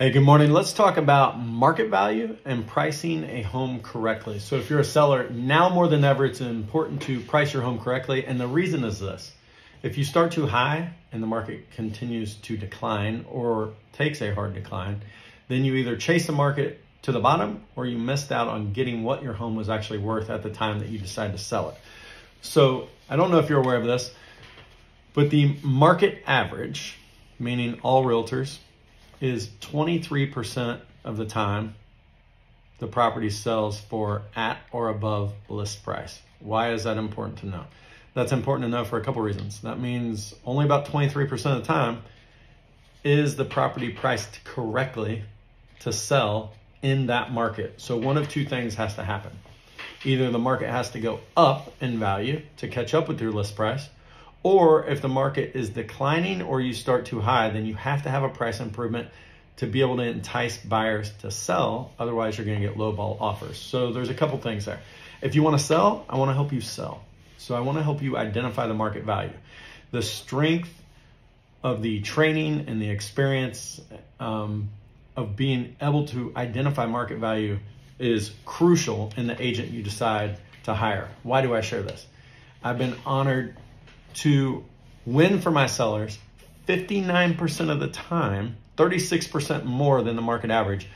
Hey, good morning. Let's talk about market value and pricing a home correctly. So if you're a seller, now more than ever, it's important to price your home correctly. And the reason is this: if you start too high and the market continues to decline or takes a hard decline, then you either chase the market to the bottom or you missed out on getting what your home was actually worth at the time that you decide to sell it. So I don't know if you're aware of this, but the market average, meaning all realtors, is 23% of the time the property sells for at or above list price. Why is that important to know? That's important to know for a couple reasons. That means only about 23% of the time is the property priced correctly to sell in that market. So one of two things has to happen. Either the market has to go up in value to catch up with your list price, or if the market is declining or you start too high, then you have to have a price improvement to be able to entice buyers to sell. Otherwise, you're going to get lowball offers. So there's a couple things there. If you want to sell, I want to help you sell. So I want to help you identify the market value. The strength of the training and the experience of being able to identify market value is crucial in the agent you decide to hire. Why do I share this? I've been honored to win for my sellers 59% of the time, 36% more than the market average,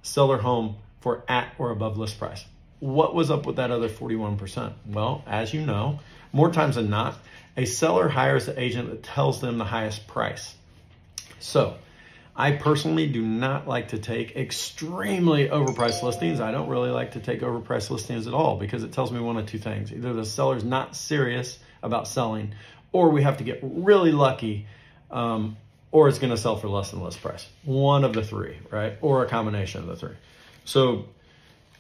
sell their home for at or above list price. What was up with that other 41%? Well, as you know, more times than not, a seller hires the agent that tells them the highest price. So I personally do not like to take extremely overpriced listings. I don't really like to take overpriced listings at all because it tells me one of two things. Either the seller's not serious about selling, or we have to get really lucky, or it's going to sell for less than list price. One of the three, right? Or a combination of the three. So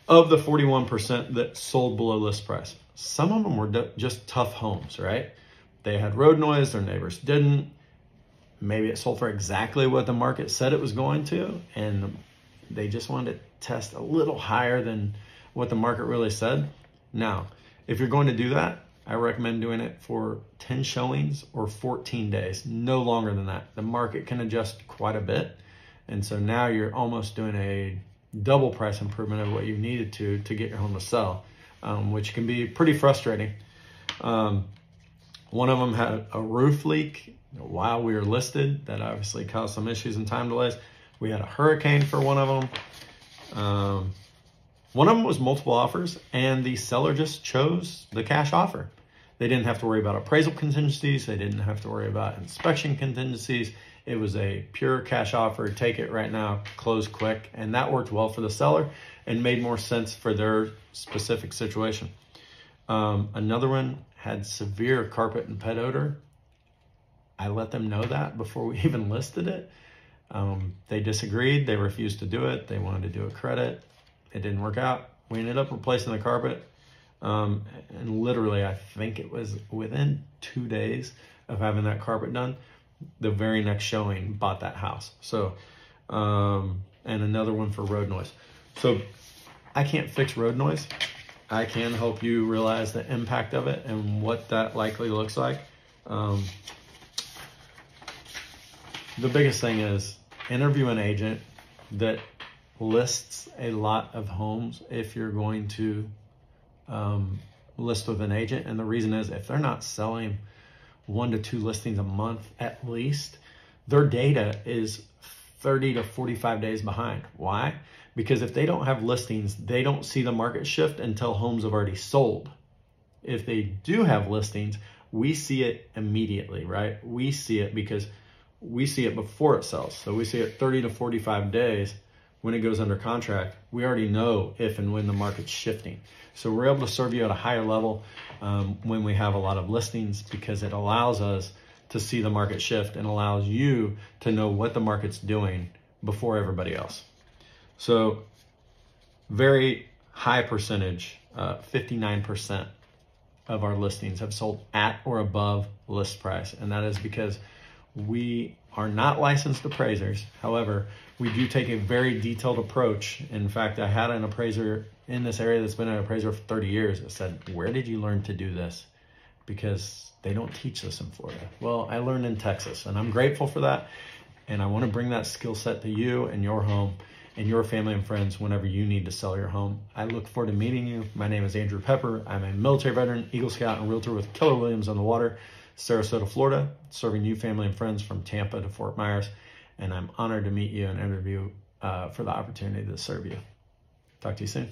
of the 41% that sold below list price, some of them were just tough homes, right? They had road noise, their neighbors didn't. Maybe it sold for exactly what the market said it was going to, and they just wanted to test a little higher than what the market really said. Now, if you're going to do that, I recommend doing it for 10 showings or 14 days, no longer than that. The market can adjust quite a bit. And so now you're almost doing a double price improvement of what you needed to get your home to sell, which can be pretty frustrating. One of them had a roof leak while we were listed that obviously caused some issues and time delays. We had a hurricane for one of them. One of them was multiple offers, and the seller just chose the cash offer. They didn't have to worry about appraisal contingencies. They didn't have to worry about inspection contingencies. It was a pure cash offer. Take it right now, close quick. And that worked well for the seller and made more sense for their specific situation. Another one had severe carpet and pet odor. I let them know that before we even listed it. They disagreed. They refused to do it. They wanted to do a credit. It didn't work out. We ended up replacing the carpet. And literally, I think it was within 2 days of having that carpet done, the very next showing bought that house. So, and another one for road noise. So I can't fix road noise. I can help you realize the impact of it and what that likely looks like. The biggest thing is interview an agent that lists a lot of homes if you're going to list with an agent. And the reason is if they're not selling 1 to 2 listings a month at least, their data is 30 to 45 days behind. Why? Because if they don't have listings, they don't see the market shift until homes have already sold. If they do have listings, we see it immediately, right? We see it because we see it before it sells. So we see it 30 to 45 days when it goes under contract. We already know if and when the market's shifting. So we're able to serve you at a higher level when we have a lot of listings, because it allows us to see the market shift and allows you to know what the market's doing before everybody else. So very high percentage, 59% of our listings have sold at or above list price. And that is because we are not licensed appraisers. However, we do take a very detailed approach. In fact, I had an appraiser in this area that's been an appraiser for 30 years that said, "Where did you learn to do this?" Because they don't teach this in Florida. Well, I learned in Texas, and I'm grateful for that. And I want to bring that skill set to you and your home and your family and friends whenever you need to sell your home. I look forward to meeting you. My name is Andrew Pepper. I'm a military veteran, Eagle Scout, and Realtor with Keller Williams on the Water, Sarasota, Florida, serving you, family, and friends from Tampa to Fort Myers. And I'm honored to meet you and interview for the opportunity to serve you. Talk to you soon.